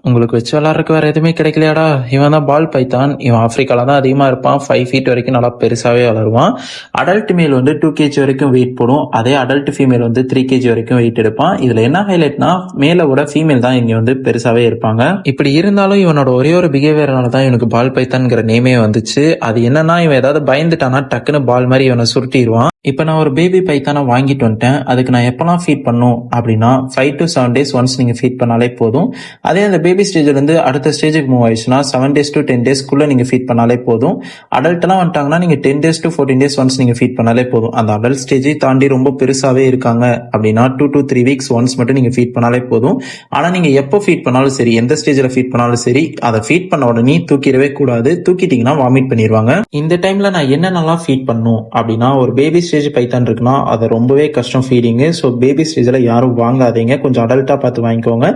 உங்களுக்கு வச்சு விளாட்றதுக்கு வேற எதுவுமே கிடைக்கலையாடா? இவன் தான் பால் பைத்தான். இவன் ஆப்பிரிக்கால தான் அதிகமா இருப்பான். 5 ஃபீட் வரைக்கும் நல்லா பெருசாவே வளருவான். அடல்ட் மேல் வந்து 2 kg வரைக்கும் வெயிட் போடும். அதே அடல்ட் ஃபீமேல் வந்து 3 kg வரைக்கும் வெயிட் எடுப்பான். இதுல என்ன ஹைலைட்னா மேல விட ஃபீமேல் தான் இங்க வந்து பெருசாவே இருப்பாங்க. இப்படி இருந்தாலும் இவனோட ஒரே ஒரு பிஹேவியர்னால தான் இவனுக்கு பால் பைத்தான்ங்கிற நேமே வந்துச்சு. அது என்னன்னா, இவன் ஏதாவது பயந்துட்டானா டக்குன்னு பால் மாதிரி இவனை சுருட்டிடுவான். இப்போ நான் ஒரு பேபி பைத்தானை வாங்கிட்டு வந்துட்டேன். அதுக்கு நான் எப்பெல்லாம் ஃபீட் பண்ணும் அப்படின்னா 5 to 7 days ஒன்ஸ் நீங்கள் ஃபீட் பண்ணாலே போதும். அதே அந்த பேபி ஸ்டேஜ்லேருந்து அடுத்த ஸ்டேஜுக்கு மூவ் ஆயிடுச்சுன்னா 7 days to 10 daysக்குள்ளே நீங்கள் ஃபீட் பண்ணாலே போதும். அடல்ட்லாம் வந்துட்டாங்கன்னா நீங்கள் 10 days to 14 days ஒன்ஸ் நீங்கள் ஃபீட் பண்ணாலே போதும். அந்த அடல்ட் ஸ்டேஜை தாண்டி ரொம்ப பெருசாகவே இருக்காங்க அப்படின்னா 2 to 3 weeks ஒன்ஸ் மட்டும் நீங்கள் ஃபீட் பண்ணாலே போதும். ஆனால் நீங்கள் எப்போ ஃபீட் பண்ணாலும் சரி, எந்த ஸ்டேஜில் ஃபீட் பண்ணாலும் சரி, அதை ஃபீட் பண்ண உடனே தூக்கிடவே கூடாது. தூக்கிட்டீங்கன்னா வாமிட் பண்ணிடுவாங்க. இந்த டைமில் நான் என்னென்னலாம் ஃபீட் பண்ணும் அப்படின்னா, ஒரு பேபி ஸ்டேஜ் பைத்தான் இருக்குன்னா அது ரொம்பவே கஷ்டம் ஃபீடிங்கு. ஸோ பேபி ஸ்டேஜில் யாரும் வாங்காதீங்க, கொஞ்சம் அடல்ட்டாக பார்த்து வாங்கிக்கோங்க.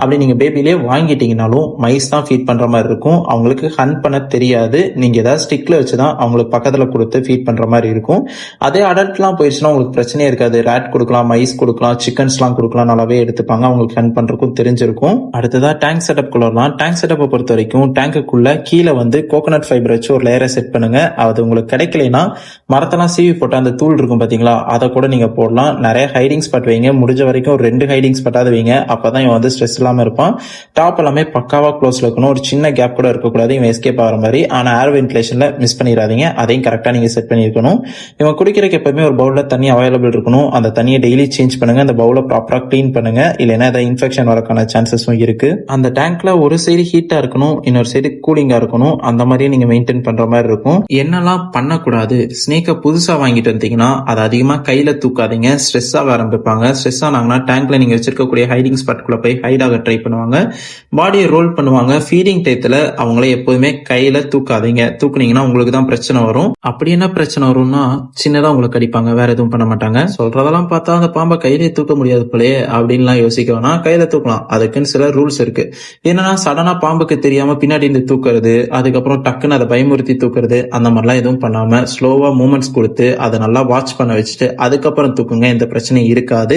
அப்படி நீங்கள் பேபிலே வாங்கிட்டீங்கனாலும் மைஸ் தான் ஃபீட் பண்ணுற மாதிரி இருக்கும். அவங்களுக்கு ஹண்ட் பண்ண தெரியாது. நீங்கள் ஏதாவது ஸ்டிக்கில் வச்சு தான் அவங்களுக்கு பக்கத்தில் கொடுத்து ஃபீட் பண்ணுற மாதிரி இருக்கும். அதே அடல்ட்லாம் போயிடுச்சுன்னா உங்களுக்கு பிரச்சனையே இருக்காது. ரேட் கொடுக்கலாம், மைஸ் கொடுக்கலாம், சிக்கன்ஸ்லாம் கொடுக்கலாம், நல்லாவே எடுத்துப்பாங்க. அவங்களுக்கு ஹண்ட் பண்ணுறதுக்கும் தெரிஞ்சிருக்கும். அடுத்ததாக டேங்க் செட்டப் குள்ளலாம். டேங்க் செட்டப்பை பொறுத்த வரைக்கும் டேங்குக்குள்ள கீழே வந்து கோகோனட் ஃபைபர் வச்சு ஒரு லேயரை செட் பண்ணுங்க. அது உங்களுக்கு கிடைக்கலைன்னா மரத்தெல்லாம் சீவி போட்டு அந்த தூள் இருக்கும் பாத்தீங்களா, அதை கூட நீங்க போடலாம். நிறைய ஹைடிங் ஸ்பாட் வைங்க. முடிஞ்ச வரைக்கும் ஒரு 2 ஹைடிங் ஸ்பாட்டாவது வைங்க. அப்பதான் இவன் வந்து ஸ்ட்ரெஸ் இல்லாம இருப்பான். டாப் எல்லாமே பக்காவா க்ளோஸ்ல இருக்கணும். ஒரு சின்ன கேப் கூட இருக்கக்கூடாது இவன் எஸ்கேப் ஆகிற மாதிரி. ஆனா ஏர் வென்டிலேஷன்ல மிஸ் பண்ணிடாதீங்க. அதையும் கரெக்டா நீங்க செட் பண்ணிருக்கணும். இவன் குடிக்கிறதுக்கு எப்பவுமே ஒரு பவுல்ல தண்ணி அவைலபிள் இருக்கணும். அந்த தண்ணியை டெய்லி சேஞ்ச் பண்ணுங்க. அந்த பவுல ப்ராப்பரா கிளீன் பண்ணுங்க. இல்லைன்னா ஏதாவது இன்ஃபெக்ஷன் வரக்கான சான்சஸும் இருக்கு. அந்த டேங்க்ல ஒரு சைடு ஹீட்டா இருக்கணும், இன்னொரு சைடு கூலிங்கா இருக்கணும். அந்த மாதிரியே நீங்க மெயின்டைன் பண்ற மாதிரி இருக்கும். என்னெல்லாம் பண்ணக்கூடாது, ஸ்னேக்கை புதுசா வாங்கிட்டு வந்தீங்கன்னா அதை அதிகமா கையில தூக்காதீங்க. ஸ்ட்ரெஸ் ஆக ஆரம்பிப்பாங்க. ஸ்ட்ரெஸ் ஆனாங்கன்னா டேங்க்ல நீங்க வச்சிருக்கக்கூடிய ஹைடிங் ஸ்பாட்குள்ள போய் ஹைட் ஆக ட்ரை பண்ணுவாங்க. பாடியை ரோல் பண்ணுவாங்க. ஃபீடிங் டயத்துல அவங்கள எப்போதுமே கையில தூக்காதீங்க. தூக்குனீங்கன்னா உங்களுக்கு தான் பிரச்சனை வரும். அப்படி என்ன பிரச்சனை வரும்னா, சின்னதா உங்களுக்கு அடிப்பாங்க, வேற எதுவும் பண்ண மாட்டாங்க. சொல்றதெல்லாம் பார்த்தா அந்த பாம்பை கையிலே தூக்க முடியாது போலயே அப்படின்லாம் யோசிக்க வேணாம். கையில தூக்கலாம். அதுக்குன்னு சில ரூல்ஸ் இருக்கு. என்னன்னா, சடனா பாம்புக்கு தெரியாம பின்னாடி இருந்து தூக்குறது, அதுக்கப்புறம் டக்குன்னு அதை பயமுறுத்தி தூக்குறது, அந்த மாதிரிலாம் எதுவும் பண்ணாம ஸ்லோவா மூமெண்ட்ஸ் கொடுத்து அதை நல்லா வாட்ச் பண்ண வச்சுட்டு அதுக்கப்புறம் தூக்குங்க. எந்த பிரச்சனையும் இருக்காது.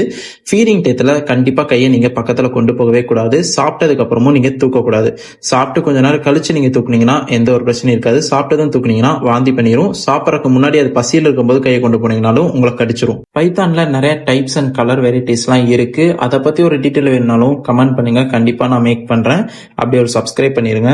ஃபீடிங் டயத்துல கண்டிப்பா கையை நீங்க பக்கத்துல கொண்டு போகவே கூடாது. சாப்பிட்டதுக்கு அப்புறமும் நீங்க தூக்க கூடாது. சாப்பிட்டு கொஞ்ச நேரம் கழிச்சு நீங்க தூக்குனீங்கன்னா எந்த ஒரு பிரச்சனையும் இருக்காது. சாப்பிட்டதும் தூக்குனீங்கன்னா வாந்தி பண்ணிரும். சாப்பிடறதுக்கு முன்னாடி அது பசியில் இருக்கும்போது கையை கொண்டு போனீங்கனாலும் உங்களை கடிச்சிரும். பைத்தான்ல நிறைய டைப்ஸ் அண்ட் கலர் வெரைட்டிஸ் எல்லாம் இருக்கு. அதை பத்தி ஒரு டீட்டெயில் வேணும்னாலும் கமெண்ட் பண்ணுங்க. கண்டிப்பா நான் மேக் பண்றேன். அப்படியே ஒரு சப்ஸ்கிரைப் பண்ணிருங்க.